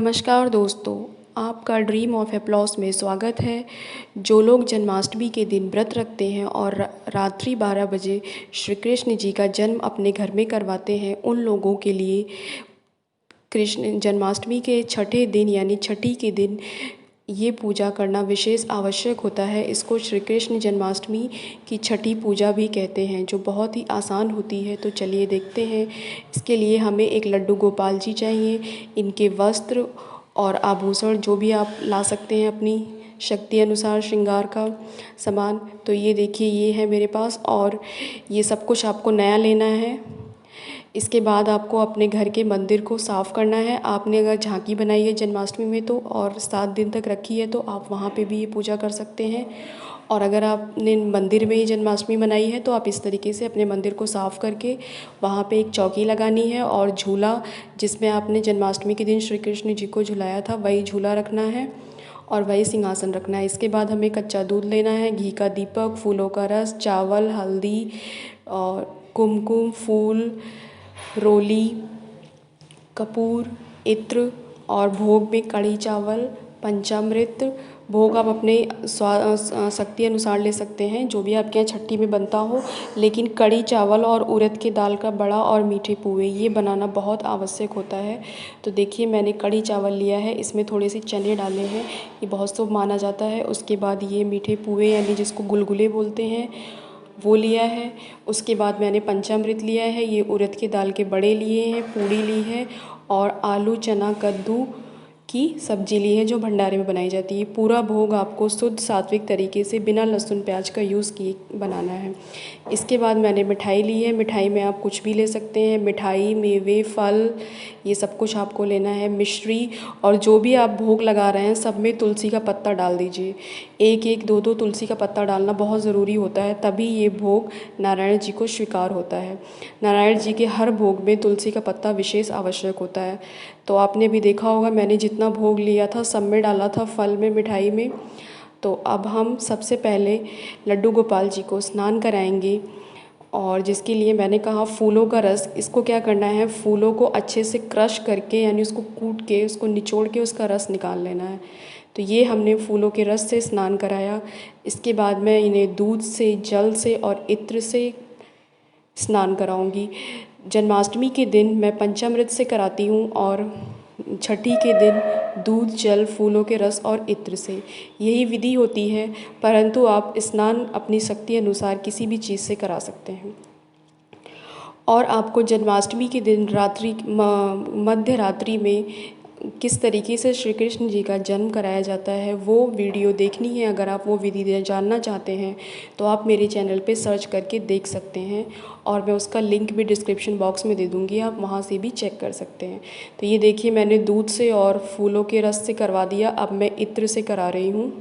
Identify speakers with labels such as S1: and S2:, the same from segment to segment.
S1: नमस्कार दोस्तों, आपका ड्रीम ऑफ एप्लॉस में स्वागत है। जो लोग जन्माष्टमी के दिन व्रत रखते हैं और रात्रि 12 बजे श्री कृष्ण जी का जन्म अपने घर में करवाते हैं, उन लोगों के लिए कृष्ण जन्माष्टमी के छठे दिन यानी छठी के दिन ये पूजा करना विशेष आवश्यक होता है। इसको श्री कृष्ण जन्माष्टमी की छठी पूजा भी कहते हैं, जो बहुत ही आसान होती है। तो चलिए देखते हैं। इसके लिए हमें एक लड्डू गोपाल जी चाहिए, इनके वस्त्र और आभूषण जो भी आप ला सकते हैं अपनी शक्ति अनुसार, श्रृंगार का सामान। तो ये देखिए, ये है मेरे पास और ये सब कुछ आपको नया लेना है। इसके बाद आपको अपने घर के मंदिर को साफ़ करना है। आपने अगर झांकी बनाई है जन्माष्टमी में तो और 7 दिन तक रखी है तो आप वहाँ पे भी ये पूजा कर सकते हैं। और अगर आपने मंदिर में ही जन्माष्टमी मनाई है तो आप इस तरीके से अपने मंदिर को साफ़ करके वहाँ पे एक चौकी लगानी है और झूला, जिसमें आपने जन्माष्टमी के दिन श्री कृष्ण जी को झुलाया था, वही झूला रखना है और वही सिंहासन रखना है। इसके बाद हमें कच्चा दूध लेना है, घी का दीपक, फूलों का रस, चावल, हल्दी और कुमकुम, फूल, रोली, कपूर, इत्र और भोग में कढ़ी चावल, पंचामृत। भोग आप अपने शक्ति अनुसार ले सकते हैं, जो भी आपके यहाँ छठी में बनता हो, लेकिन कढ़ी चावल और उड़द की दाल का बड़ा और मीठे पुए ये बनाना बहुत आवश्यक होता है। तो देखिए, मैंने कढ़ी चावल लिया है, इसमें थोड़े से चने डाले हैं, ये बहुत शुभ माना जाता है। उसके बाद ये मीठे पुए यानी जिसको गुलगुले बोलते हैं वो लिया है। उसके बाद मैंने पंचामृत लिया है, ये उड़द की दाल के बड़े लिए हैं, पूड़ी ली है और आलू, चना, कद्दू की सब्जी ली है जो भंडारे में बनाई जाती है। पूरा भोग आपको शुद्ध सात्विक तरीके से बिना लहसुन प्याज का यूज़ किए बनाना है। इसके बाद मैंने मिठाई ली है, मिठाई में आप कुछ भी ले सकते हैं। मिठाई, मेवे, फल, ये सब कुछ आपको लेना है। मिश्री और जो भी आप भोग लगा रहे हैं सब में तुलसी का पत्ता डाल दीजिए। एक एक दो दो तुलसी का पत्ता डालना बहुत ज़रूरी होता है, तभी ये भोग नारायण जी को स्वीकार होता है। नारायण जी के हर भोग में तुलसी का पत्ता विशेष आवश्यक होता है। तो आपने भी देखा होगा, मैंने जितना भोग लिया था सब में डाला था, फल में, मिठाई में। तो अब हम सबसे पहले लड्डू गोपाल जी को स्नान कराएंगे और जिसके लिए मैंने कहा फूलों का रस। इसको क्या करना है, फूलों को अच्छे से क्रश करके यानी उसको कूट के, उसको निचोड़ के उसका रस निकाल लेना है। तो ये हमने फूलों के रस से स्नान कराया। इसके बाद मैं इन्हें दूध से, जल से और इत्र से स्नान कराऊंगी। जन्माष्टमी के दिन मैं पंचामृत से कराती हूँ और छठी के दिन दूध, जल, फूलों के रस और इत्र से। यही विधि होती है, परंतु आप स्नान अपनी शक्ति अनुसार किसी भी चीज़ से करा सकते हैं। और आपको जन्माष्टमी के दिन मध्य रात्रि में किस तरीके से श्री कृष्ण जी का जन्म कराया जाता है वो वीडियो देखनी है। अगर आप वो विधि जानना चाहते हैं तो आप मेरे चैनल पे सर्च करके देख सकते हैं और मैं उसका लिंक भी डिस्क्रिप्शन बॉक्स में दे दूँगी, आप वहाँ से भी चेक कर सकते हैं। तो ये देखिए, मैंने दूध से और फूलों के रस से करवा दिया। अब मैं इत्र से करा रही हूँ।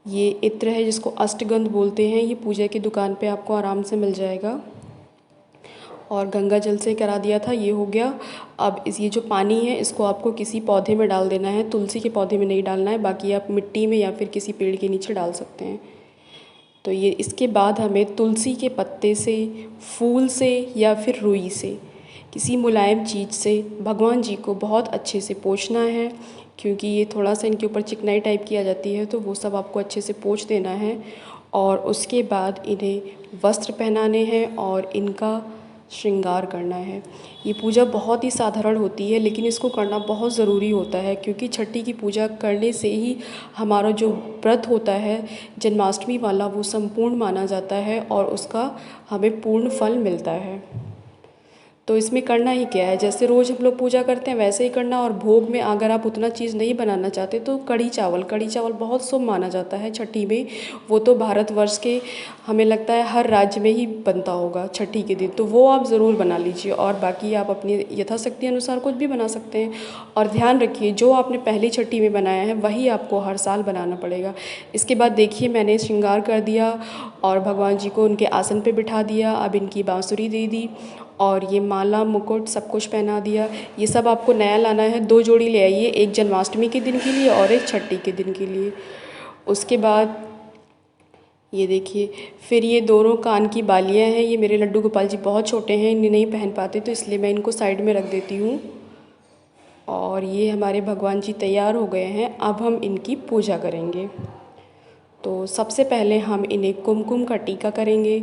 S1: ये इत्र है जिसको अष्टगंध बोलते हैं, ये पूजा की दुकान पे आपको आराम से मिल जाएगा। और गंगा जल से करा दिया था, ये हो गया। अब ये जो पानी है इसको आपको किसी पौधे में डाल देना है, तुलसी के पौधे में नहीं डालना है, बाकी आप मिट्टी में या फिर किसी पेड़ के नीचे डाल सकते हैं। तो ये इसके बाद हमें तुलसी के पत्ते से, फूल से या फिर रुई से, किसी मुलायम चीज़ से भगवान जी को बहुत अच्छे से पोंछना है, क्योंकि ये थोड़ा सा इनके ऊपर चिकनाई टाइप की आ जाती है, तो वो सब आपको अच्छे से पोंछ देना है। और उसके बाद इन्हें वस्त्र पहनाने हैं और इनका श्रृंगार करना है। ये पूजा बहुत ही साधारण होती है, लेकिन इसको करना बहुत ज़रूरी होता है, क्योंकि छठी की पूजा करने से ही हमारा जो व्रत होता है जन्माष्टमी वाला वो संपूर्ण माना जाता है और उसका हमें पूर्ण फल मिलता है। तो इसमें करना ही क्या है, जैसे रोज़ हम लोग पूजा करते हैं वैसे ही करना। और भोग में अगर आप उतना चीज़ नहीं बनाना चाहते तो कढ़ी चावल बहुत शुभ माना जाता है छठी में। वो तो भारतवर्ष के हमें लगता है हर राज्य में ही बनता होगा छठी के दिन, तो वो आप ज़रूर बना लीजिए। और बाकी आप अपनी यथाशक्ति अनुसार कुछ भी बना सकते हैं। और ध्यान रखिए, जो आपने पहली छठी में बनाया है वही आपको हर साल बनाना पड़ेगा। इसके बाद देखिए, मैंने श्रृंगार कर दिया और भगवान जी को उनके आसन पर बिठा दिया। अब इनकी बाँसुरी दे दी और ये माला, मुकुट सब कुछ पहना दिया। ये सब आपको नया लाना है, 2 जोड़ी ले आइए, एक जन्माष्टमी के दिन के लिए और एक छठी के दिन के लिए। उसके बाद ये देखिए, फिर ये दोनों कान की बालियाँ हैं, ये मेरे लड्डू गोपाल जी बहुत छोटे हैं, इन्हें नहीं पहन पाते, तो इसलिए मैं इनको साइड में रख देती हूँ। और ये हमारे भगवान जी तैयार हो गए हैं। अब हम इनकी पूजा करेंगे। तो सबसे पहले हम इन्हें कुमकुम का टीका करेंगे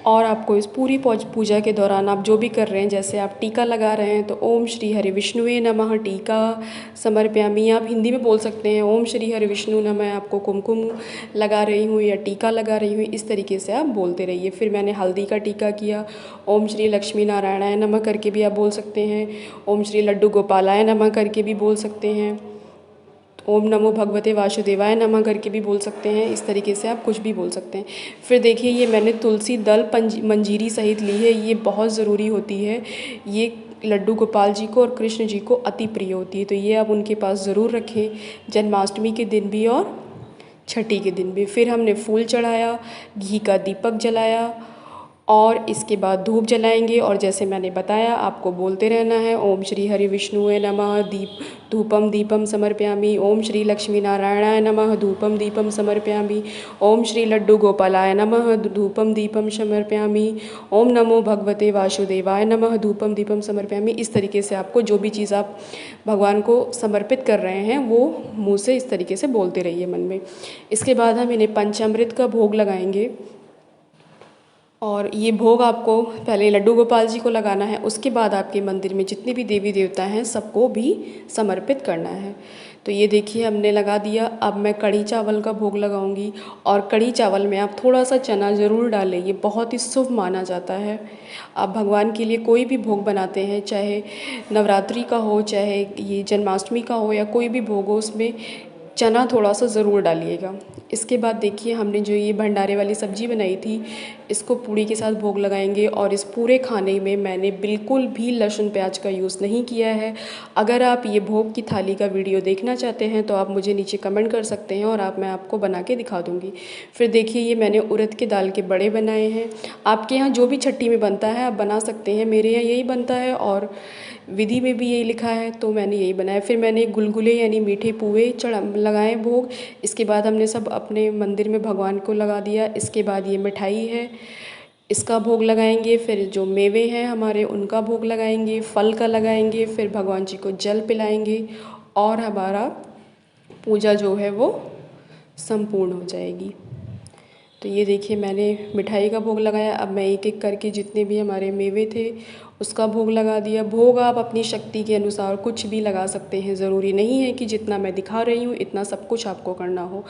S1: और आपको इस पूरी पूजा के दौरान आप जो भी कर रहे हैं, जैसे आप टीका लगा रहे हैं तो ओम श्री हरि विष्णुवे नमः टीका समर्पयामि, आप हिंदी में बोल सकते हैं ओम श्री हरि विष्णु नमः। मैं आपको कुमकुम लगा रही हूँ या टीका लगा रही हूँ, इस तरीके से आप बोलते रहिए। फिर मैंने हल्दी का टीका किया, ओम श्री लक्ष्मी नारायणाय नमः करके भी आप बोल सकते हैं, ओम श्री लड्डू गोपालाय नमः करके भी बोल सकते हैं, ओम नमो भगवते वासुदेवाय नमः करके भी बोल सकते हैं। इस तरीके से आप कुछ भी बोल सकते हैं। फिर देखिए ये मैंने तुलसी दल मंजीरी सहित ली है, ये बहुत ज़रूरी होती है। ये लड्डू गोपाल जी को और कृष्ण जी को अति प्रिय होती है, तो ये आप उनके पास ज़रूर रखें, जन्माष्टमी के दिन भी और छठी के दिन भी। फिर हमने फूल चढ़ाया, घी का दीपक जलाया और इसके बाद धूप जलाएंगे। और जैसे मैंने बताया आपको बोलते रहना है, ओम श्री हरि विष्णुवे नमः धूपम दीपम समर्पयामि, ओम श्री लक्ष्मी नारायणाय नमः धूपम दीपम समर्पयामि, ओम श्री लड्डू गोपालाय नमः धूपम दीपम समर्पयामि, ओम नमो भगवते वासुदेवाय नमः धूपम दीपम समर्पयामि। इस तरीके से आपको जो भी चीज़ आप भगवान को समर्पित कर रहे हैं वो मुँह से इस तरीके से बोलते रहिए मन में। इसके बाद हम इन्हें पंचामृत का भोग लगाएंगे और ये भोग आपको पहले लड्डू गोपाल जी को लगाना है, उसके बाद आपके मंदिर में जितने भी देवी देवता हैं सबको भी समर्पित करना है। तो ये देखिए हमने लगा दिया। अब मैं कढ़ी चावल का भोग लगाऊंगी और कढ़ी चावल में आप थोड़ा सा चना ज़रूर डालें, ये बहुत ही शुभ माना जाता है। आप भगवान के लिए कोई भी भोग बनाते हैं, चाहे नवरात्रि का हो, चाहे ये जन्माष्टमी का हो या कोई भी भोग हो, उसमें चना थोड़ा सा ज़रूर डालिएगा। इसके बाद देखिए हमने जो ये भंडारे वाली सब्ज़ी बनाई थी, इसको पूड़ी के साथ भोग लगाएंगे। और इस पूरे खाने में मैंने बिल्कुल भी लहसुन प्याज का यूज़ नहीं किया है। अगर आप ये भोग की थाली का वीडियो देखना चाहते हैं तो आप मुझे नीचे कमेंट कर सकते हैं और मैं आपको बना के दिखा दूँगी। फिर देखिए ये मैंने उड़द की दाल के बड़े बनाए हैं। आपके यहाँ जो भी छठी में बनता है आप बना सकते हैं, मेरे यहाँ यही बनता है और विधि में भी यही लिखा है तो मैंने यही बनाया। फिर मैंने गुलगुले यानी मीठे पुए लगाए भोग। इसके बाद हमने सब अपने मंदिर में भगवान को लगा दिया। इसके बाद ये मिठाई है, इसका भोग लगाएंगे। फिर जो मेवे हैं हमारे उनका भोग लगाएंगे, फल का लगाएंगे। फिर भगवान जी को जल पिलाएंगे और हमारा पूजा जो है वो संपूर्ण हो जाएगी। तो ये देखिए मैंने मिठाई का भोग लगाया। अब मैं एक एक करके जितने भी हमारे मेवे थे उसका भोग लगा दिया। भोग आप अपनी शक्ति के अनुसार कुछ भी लगा सकते हैं, ज़रूरी नहीं है कि जितना मैं दिखा रही हूँ इतना सब कुछ आपको करना हो।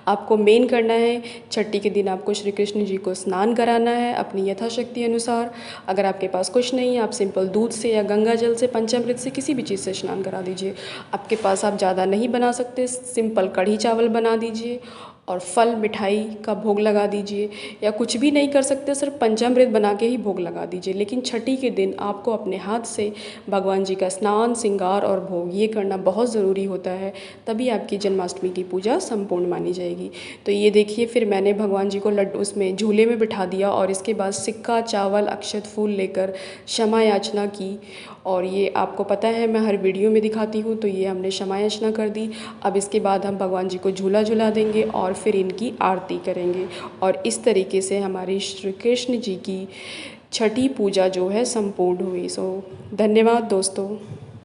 S1: आपको मेन करना है छठी के दिन आपको श्री कृष्ण जी को स्नान कराना है अपनी यथाशक्ति अनुसार। अगर आपके पास कुछ नहीं है आप सिंपल दूध से या गंगा जल से, पंचामृत से, किसी भी चीज़ से स्नान करा दीजिए। आपके पास आप ज़्यादा नहीं बना सकते, सिंपल कढ़ी चावल बना दीजिए और फल मिठाई का भोग लगा दीजिए। या कुछ भी नहीं कर सकते, सिर्फ पंचामृत बना के ही भोग लगा दीजिए। लेकिन छठी के दिन आपको अपने हाथ से भगवान जी का स्नान, श्रृंगार और भोग ये करना बहुत ज़रूरी होता है, तभी आपकी जन्माष्टमी की पूजा संपूर्ण मानी जाएगी। तो ये देखिए फिर मैंने भगवान जी को लड्डू उसमें झूले में बिठा दिया और इसके बाद सिक्का, चावल, अक्षत, फूल लेकर क्षमा याचना की। और ये आपको पता है मैं हर वीडियो में दिखाती हूँ, तो ये हमने क्षमा याचना कर दी। अब इसके बाद हम भगवान जी को झूला झुला देंगे और फिर इनकी आरती करेंगे और इस तरीके से हमारी श्री कृष्ण जी की छठी पूजा जो है संपूर्ण हुई। सो धन्यवाद दोस्तों।